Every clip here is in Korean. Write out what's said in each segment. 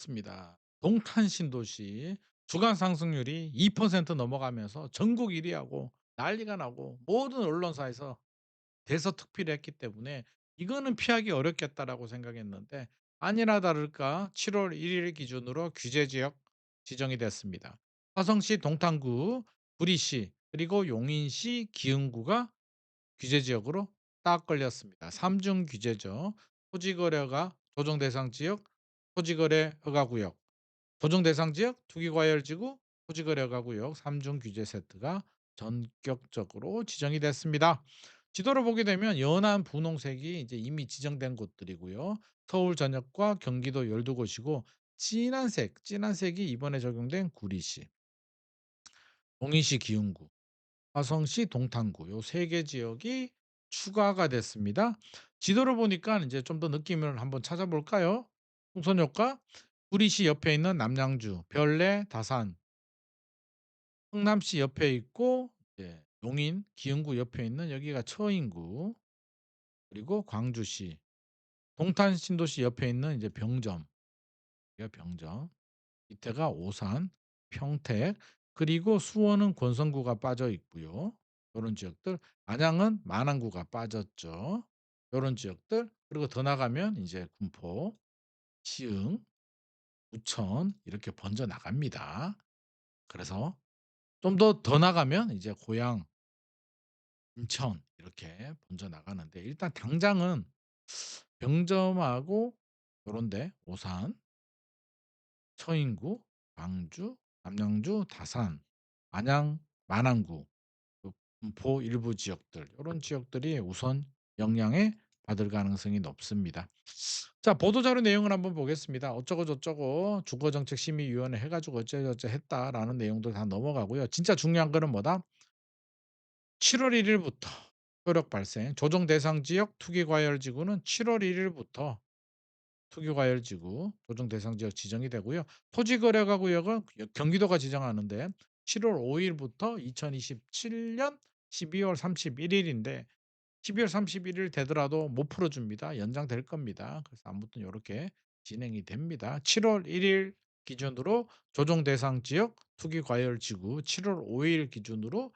습니다. 동탄 신도시 주간 상승률이 2% 넘어가면서 전국 1위 하고 난리가 나고 모든 언론사에서 대서특필을 했기 때문에 '이거는 피하기 어렵겠다.'라고 생각했는데 아니나 다를까 7월 1일 기준으로 규제 지역 지정이 됐습니다. 화성시, 동탄구, 구리시 그리고 용인시, 기흥구가 규제 지역으로 딱 걸렸습니다. 3중 규제죠. 토지거래가 조정 대상 지역, 토지거래 허가 구역, 조정 대상 지역, 투기과열지구, 토지거래 허가 구역 3중 규제 세트가 전격적으로 지정이 됐습니다. 지도를 보게 되면 연한 분홍색이 이제 이미 지정된 곳들이고요. 서울 전역과 경기도 12곳이고 진한 색이 이번에 적용된 구리시, 용인시 기흥구, 화성시 동탄구 요 3개 지역이 추가가 됐습니다. 지도를 보니까 이제 좀 더 느낌을 한번 찾아볼까요? 풍선효과 구리시 옆에 있는 남양주, 별내, 다산, 성남시 옆에 있고 이제 용인, 기흥구 옆에 있는 여기가 처인구, 그리고 광주시, 동탄 신도시 옆에 있는 이제 병점, 여기가 병점, 밑에가 오산, 평택, 그리고 수원은 권선구가 빠져 있고요. 요런 지역들, 안양은 만안구가 빠졌죠. 요런 지역들, 그리고 더 나가면 이제 군포, 시흥, 부천 이렇게 번져 나갑니다. 그래서 좀 더 나가면 이제 고양, 인천 이렇게 번져 나가는데 일단 당장은 병점하고 요런 데 오산, 처인구, 광주, 남양주, 다산, 안양, 만안구, 요 분포 일부 지역들 요런 지역들이 우선 영향을 받을 가능성이 높습니다. 자, 보도자료 내용을 한번 보겠습니다. 어쩌고 저쩌고 주거정책심의위원회 해 가지고 어쩌고저쩌고 했다라는 내용들 다 넘어가고요. 진짜 중요한 거는 뭐다? 7월 1 일부터 효력 발생 조정 대상 지역 투기과열지구는 7월 1 일부터 투기과열지구 조정 대상 지역 지정이 되고요. 토지거래가 구역은 경기도가 지정하는데 7월 5 일부터 2027년 12월 31 일인데 12월 31일 되더라도 못 풀어 줍니다. 연장될 겁니다. 그래서 아무튼 요렇게 진행이 됩니다. 7월 1일 기준으로 조정 대상 지역 투기 과열 지구, 7월 5일 기준으로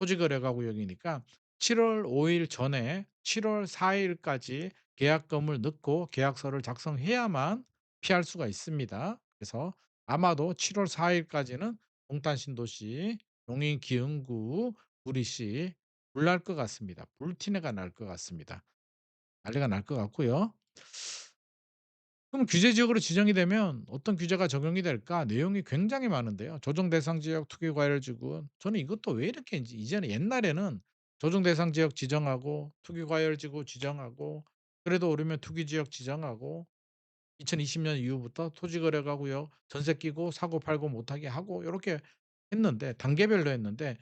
토지 거래가 구역이니까 7월 5일 전에 7월 4 일까지 계약금을 넣고 계약서를 작성해야만 피할 수가 있습니다. 그래서 아마도 7월 4 일까지는 동탄 신도시, 용인 기흥구, 구리시 불날 것 같습니다. 불티내가 날 것 같습니다. 난리가 날 것 같고요. 그럼 규제 지역으로 지정이 되면 어떤 규제가 적용이 될까? 내용이 굉장히 많은데요. 조정 대상 지역 투기 과열 지구 저는 이것도 왜 이렇게 인지 이제는 옛날에는 조정 대상 지역 지정하고 투기 과열 지구 지정하고 그래도 오르면 투기 지역 지정하고 2020년 이후부터 토지 거래가 구역 전세 끼고 사고 팔고 못하게 하고 요렇게 했는데 단계별로 했는데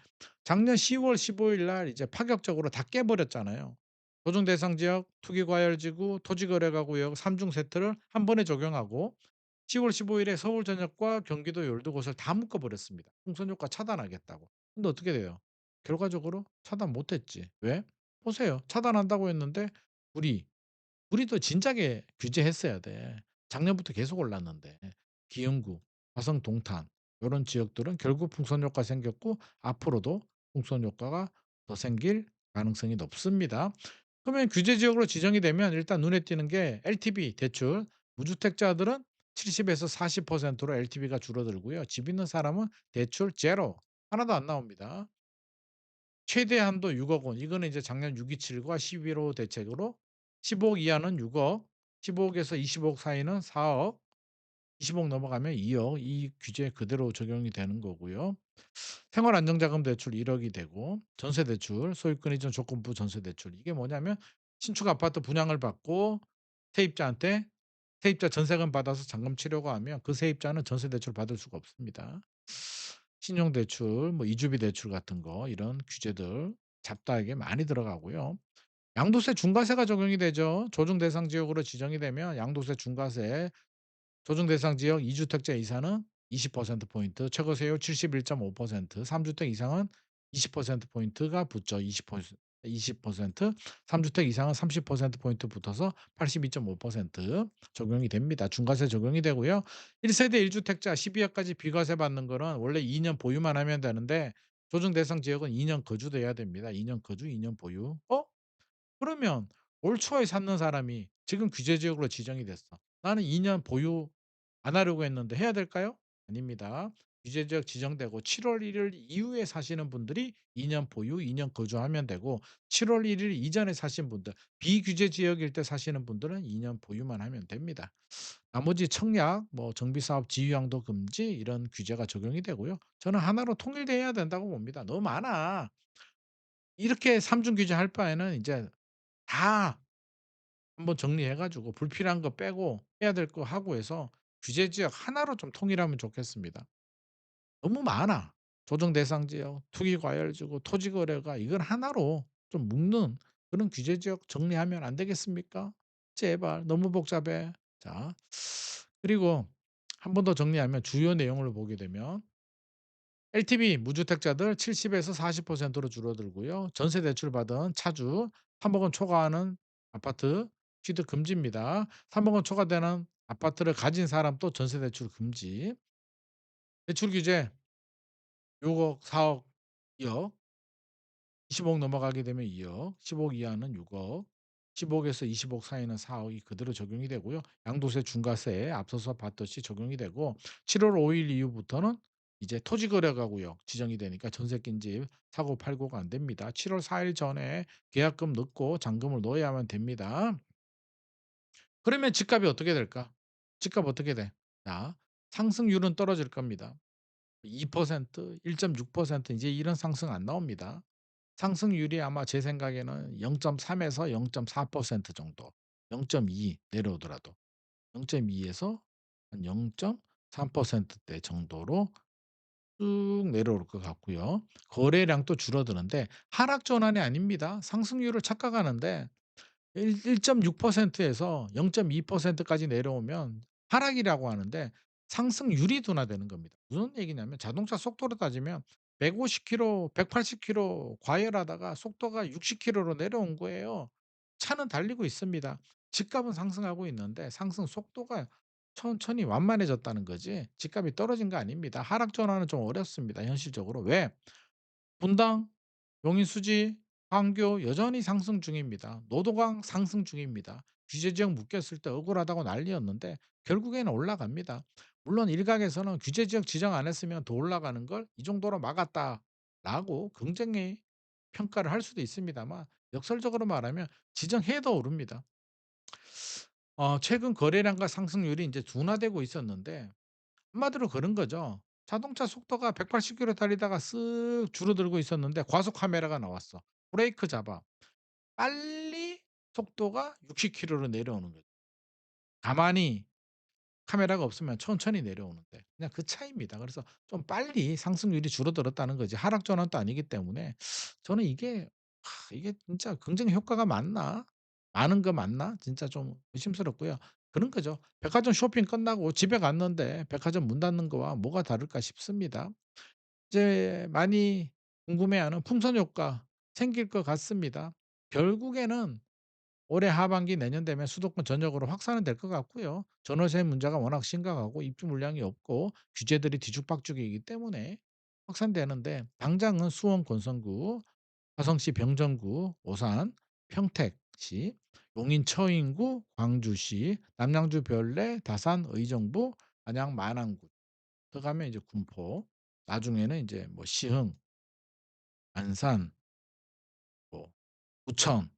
작년 10월 15일 날 이제 파격적으로 다 깨 버렸잖아요. 조정 대상 지역, 투기 과열 지구, 토지 거래가 구역 3중 세트를 한 번에 적용하고 10월 15 일에 서울 전역과 경기도 12 곳을 다 묶어 버렸습니다. 풍선 효과 차단하겠다고. 근데 어떻게 돼요? 결과적으로 차단 못 했지. 왜? 보세요. 차단한다고 했는데 우리 우리도 진작에 규제했어야 돼. 작년부터 계속 올랐는데. 기흥구, 화성, 동탄 요런 지역들은 결국 풍선 효과 생겼고 앞으로도 풍선 효과가 더 생길 가능성이 높습니다. 그러면 규제 지역으로 지정이 되면 일단 눈에 띄는 게 LTV 대출, 무주택자들은 70 에서 40%로 LTV가 줄어들고요. 집 있는 사람은 대출 제로 하나도 안 나옵니다. 최대 한도 6억 원. 이거는 이제 작년 6.27과 11호 대책으로 15억 이하는 6억, 15억에서 20억 사이는 4억, 20억 넘어가면 2억 이 규제 그대로 적용이 되는 거고요. 생활안정자금 대출 1억이 되고 전세 대출, 소유권 이전 조건부 전세 대출 이게 뭐냐면 신축 아파트 분양을 받고 세입자한테 세입자 전세금 받아서 잔금 치려고 하면 그 세입자는 전세 대출 받을 수가 없습니다. 신용대출, 뭐 이주비 대출 같은 거 이런 규제들 잡다하게 많이 들어가고요. 양도세 중과세가 적용이 되죠. 조정 대상 지역으로 지정이 되면 양도세 중과세 조정 대상 지역 2주택자 이상은 20% 포인트, 최고 세율 71.5%, 3주택 이상은 20% 포인트가 붙죠. 20% 20%, 3 주택 이상은 30% 포인트 붙어서 82.5% 적용이 됩니다. 중과세 적용이 되고요. 1 세대 1 주택자 12 억까지 비과세 받는 거는 원래 2년 보유만 하면 되는데 조정 대상 지역은 2년 거주돼야 됩니다. 2년 거주, 2년 보유. 그러면 올 초에 샀는 사람이 지금 규제 지역으로 지정이 됐어. 나는 2년 보유 안 하려고 했는데 해야 될까요? 아닙니다. 규제 지역 지정되고 7월 1일 이후에 사시는 분들이 2년 보유, 2년 거주하면 되고 7월 1일 이전에 사신 분들, 비규제 지역일 때 사시는 분들은 2년 보유만 하면 됩니다. 나머지 청약, 뭐 정비 사업 지휘양도 금지 이런 규제가 적용이 되고요. 저는 하나로 통일돼야 된다고 봅니다. 너무 많아. 이렇게 삼중 규제할 바에는 이제 다 한번 정리해 가지고 불필요한 거 빼고 해야 될 거 하고 해서 규제 지역 하나로 좀 통일하면 좋겠습니다. 너무 많아. 조정 대상 지역, 투기 과열 지구, 토지 거래가 이걸 하나로 좀 묶는 그런 규제 지역 정리하면 안 되겠습니까? 제발 너무 복잡해. 자, 그리고 한 번 더 정리하면 주요 내용을 보게 되면 LTV 무주택자들 70에서 40%로 줄어들고요. 전세 대출 받은 차주 3억 원 초과하는 아파트 취득 금지입니다. 3억 원 초과되는 아파트를 가진 사람도 전세 대출 금지. 대출 규제 6억, 4억, 2억, 20억 넘어가게 되면 2억, 10억 이하는 6억, 10억에서 20억 사이는 4억이 그대로 적용이 되고요. 양도세 중과세 앞서서 봤듯이 적용이 되고 7월 5일 이후부터는 이제 토지 거래가 구역 지정이 되니까 전세 낀 집 사고 팔고가 안 됩니다. 7월 4일 전에 계약금 넣고 잔금을 넣어야만 됩니다. 그러면 집값이 어떻게 될까? 집값 어떻게 돼? 자, 상승률은 떨어질 겁니다. 2%, 1.6% 이제 이런 상승 안 나옵니다. 상승률이 아마 제 생각에는 0.3에서 0.4% 정도, 0.2 내려오더라도 0.2 에서 한 0.3%대 정도로 쭉 내려올 것 같고요. 거래량도 줄어드는데 하락 전환이 아닙니다. 상승률을 착각하는데 1.6% 에서 0.2% 까지 내려오면 하락이라고 하는데 상승률이 둔화되는 겁니다. 무슨 얘기냐면 자동차 속도로 따지면 150 킬로 180 킬로 과열하다가 속도가 60 킬로로 내려온 거예요. 차는 달리고 있습니다. 집값은 상승하고 있는데 상승 속도가 천천히 완만해졌다는 거지 집값이 떨어진 거 아닙니다. 하락 전환은 좀 어렵습니다 현실적으로. 왜? 분당, 용인수지, 황교 여전히 상승 중입니다. 노도강 상승 중입니다. 규제 지역 묶였을 때 억울하다고 난리였는데 결국에는 올라갑니다. 물론 일각에서는 규제 지역 지정 안 했으면 더 올라가는 걸 이 정도로 막았다라고 긍정의 평가를 할 수도 있습니다만 역설적으로 말하면 지정해도 오릅니다. 최근 거래량과 상승률이 이제 둔화되고 있었는데 한마디로 그런 거죠. 자동차 속도가 180 킬로 달리다가 쓱 줄어들고 있었는데 과속 카메라가 나왔어. 브레이크 잡아. 빨리 속도가 60 킬로로 내려오는 거죠. 가만히 카메라가 없으면 천천히 내려오는데 그냥 그 차이입니다. 그래서 좀 빨리 상승률이 줄어들었다는 거지 하락 전환도 아니기 때문에 저는 이게 진짜 긍정 효과가 맞나? 많은 거 맞나? 진짜 좀 의심스럽고요. 그런 거죠. 백화점 쇼핑 끝나고 집에 갔는데 백화점 문 닫는 거와 뭐가 다를까 싶습니다. 이제 많이 궁금해하는 풍선 효과 생길 것 같습니다. 결국에는 올해 하반기 내년 되면 수도권 전역으로 확산은 될 것 같고요. 전월세 문제가 워낙 심각하고 입주 물량이 없고 규제들이 뒤죽박죽이기 때문에 확산되는데 당장은 수원 권선구, 화성시 병정구, 오산, 평택시, 용인 처인구, 광주시, 남양주 별내, 다산 의정부, 안양 만안군 더 가면 이제 군포, 나중에는 이제 뭐 시흥, 안산, 뭐 부천,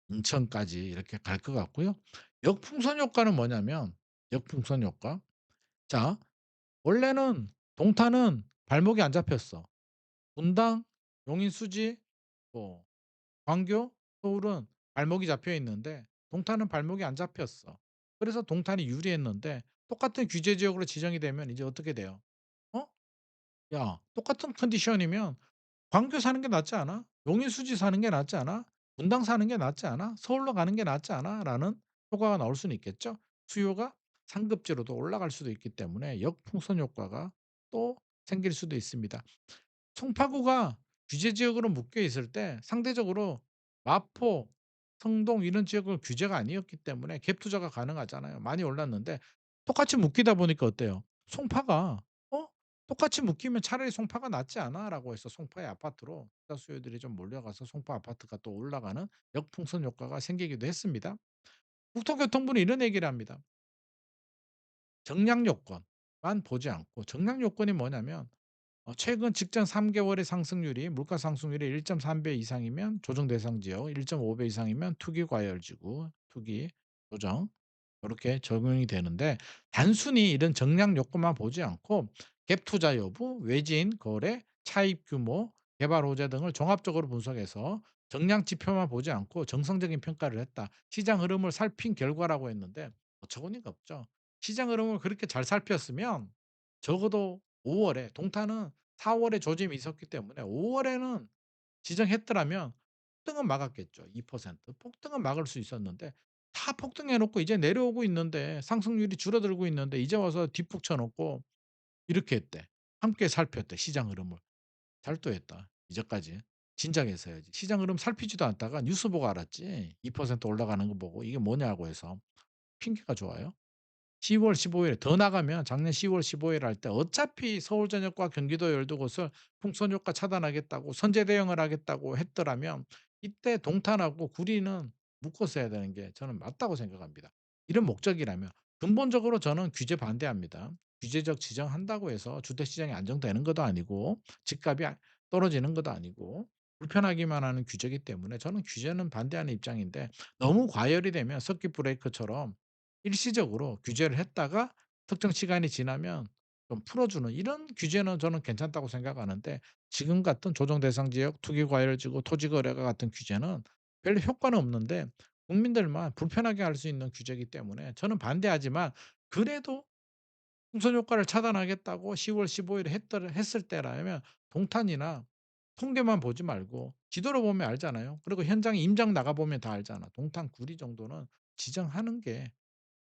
인천까지 이렇게 갈 것 같고요. 역풍선 효과는 뭐냐면 역풍선 효과. 자, 원래는 동탄은 발목이 안 잡혔어. 분당, 용인, 수지, 뭐 광교, 서울은 발목이 잡혀 있는데 동탄은 발목이 안 잡혔어. 그래서 동탄이 유리했는데 똑같은 규제 지역으로 지정이 되면 이제 어떻게 돼요? 어? 야, 똑같은 컨디션이면 광교 사는 게 낫지 않아? 용인 수지 사는 게 낫지 않아? 분당 사는 게 낫지 않아? 서울로 가는 게 낫지 않아? 라는 효과가 나올 수는 있겠죠. 수요가 상급지로도 올라갈 수도 있기 때문에 역풍선 효과가 또 생길 수도 있습니다. 송파구가 규제 지역으로 묶여 있을 때 상대적으로 마포, 성동 이런 지역은 규제가 아니었기 때문에 갭 투자가 가능하잖아요. 많이 올랐는데 똑같이 묶이다 보니까 어때요? 송파가 어 "똑같이 묶이면 차라리 송파가 낫지 않아?"라고 해서 송파의 아파트로 투자 수요들이 좀 몰려가서 송파 아파트가 또 올라가는 역풍선 효과가 생기기도 했습니다. 국토교통부는 이런 얘기를 합니다. 정량 요건만 보지 않고 정량 요건이 뭐냐면 최근 직전 3 개월의 상승률이 물가 상승률이 1.3배 이상이면 조정 대상 지역, 1.5배 이상이면 투기 과열 지구, 투기 조정 요렇게 적용이 되는데 단순히 이런 정량 요건만 보지 않고 갭 투자 여부, 외진 거래, 차입 규모, 개발 호재 등을 종합적으로 분석해서 정량 지표만 보지 않고 정성적인 평가를 했다. 시장 흐름을 살핀 결과라고 했는데 어처구니가 없죠. 시장 흐름을 그렇게 잘 살폈으면 적어도 5 월에 동탄은 4 월에 조짐이 있었기 때문에 5 월에는 지정했더라면 폭등은 막았겠죠. 2% 폭등은 막을 수 있었는데 다 폭등해 놓고 이제 내려오고 있는데 상승률이 줄어들고 있는데 이제 와서 뒷북 쳐 놓고 이렇게 했대. 함께 살폈대 시장 흐름을. 잘도 했다. 이제까지 진작에 했어야지. 시장 흐름 살피지도 않다가 뉴스 보고 알았지. 2% 올라가는 거 보고 이게 뭐냐고 해서. 핑계가 좋아요? 10월 15일 더 나가면 작년 10월 15일 할 때 어차피 서울 전역과 경기도 12 곳을 풍선 효과 차단하겠다고 선제 대응을 하겠다고 했더라면 이때 동탄하고 구리는 묶었어야 되는 게 저는 맞다고 생각합니다. 이런 목적이라면 근본적으로 저는 규제 반대합니다. 규제적 지정한다고 해서 주택 시장이 안정되는 것도 아니고 집값이 떨어지는 것도 아니고 불편하기만 하는 규제이기 때문에 저는 규제는 반대하는 입장인데 너무 과열이 되면 서킷 브레이커처럼 일시적으로 규제를 했다가 특정 시간이 지나면 좀 풀어주는 이런 규제는 저는 괜찮다고 생각하는데 지금 같은 조정 대상 지역, 투기 과열지구, 토지 거래가 같은 규제는 별로 효과는 없는데 국민들만 불편하게 할 수 있는 규제이기 때문에 저는 반대하지만 그래도 풍선 효과를 차단하겠다고 10월 15 일에 했을 때라면 동탄이나 통계만 보지 말고 지도를 보면 알잖아요. 그리고 현장에 임장 나가 보면 다 알잖아. 동탄, 구리 정도는 지정하는 게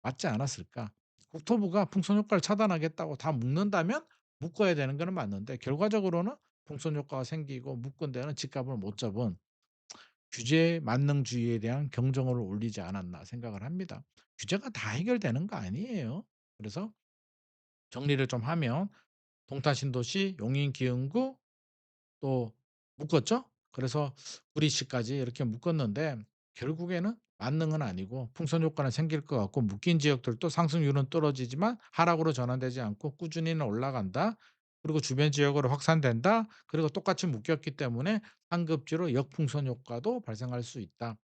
맞지 않았을까? 국토부가 풍선 효과를 차단하겠다고 다 묶는다면 묶어야 되는 거는 맞는데 결과적으로는 풍선 효과가 생기고 묶은 데는 집값을 못 잡은 규제 만능주의에 대한 경종을 울리지 않았나 생각을 합니다. 규제가 다 해결되는 거 아니에요. 그래서 정리를 좀 하면 동탄 신도시, 용인 기흥구 또 묶었죠. 그래서 구리시까지 이렇게 묶었는데 결국에는 만능은 아니고 풍선 효과는 생길 것 같고 묶인 지역들도 상승률은 떨어지지만 하락으로 전환되지 않고 꾸준히는 올라간다. 그리고 주변 지역으로 확산된다. 그리고 똑같이 묶였기 때문에 상급지로 역풍선 효과도 발생할 수 있다.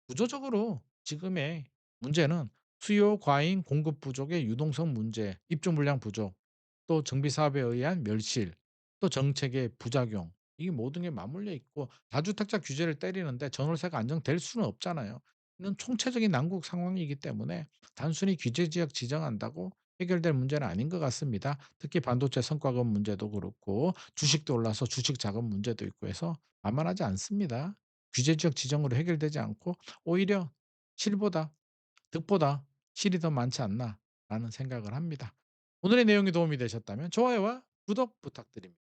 구조적으로 지금의 문제는 수요 과잉 공급 부족의 유동성 문제, 입주 물량 부족, 또 정비 사업에 의한 멸실, 또 정책의 부작용 이게 모든 게 맞물려 있고 다주택자 규제를 때리는데 전월세가 안정될 수는 없잖아요. 이는 총체적인 난국 상황이기 때문에 단순히 규제 지역 지정한다고 해결될 문제는 아닌 것 같습니다. 특히 반도체 성과급 문제도 그렇고 주식도 올라서 주식 자금 문제도 있고 해서 만만하지 않습니다. 규제 지역 지정으로 해결되지 않고 오히려 실보다 득보다 실이 더 많지 않나라는 생각을 합니다. 오늘의 내용이 도움이 되셨다면 좋아요와 구독 부탁드립니다.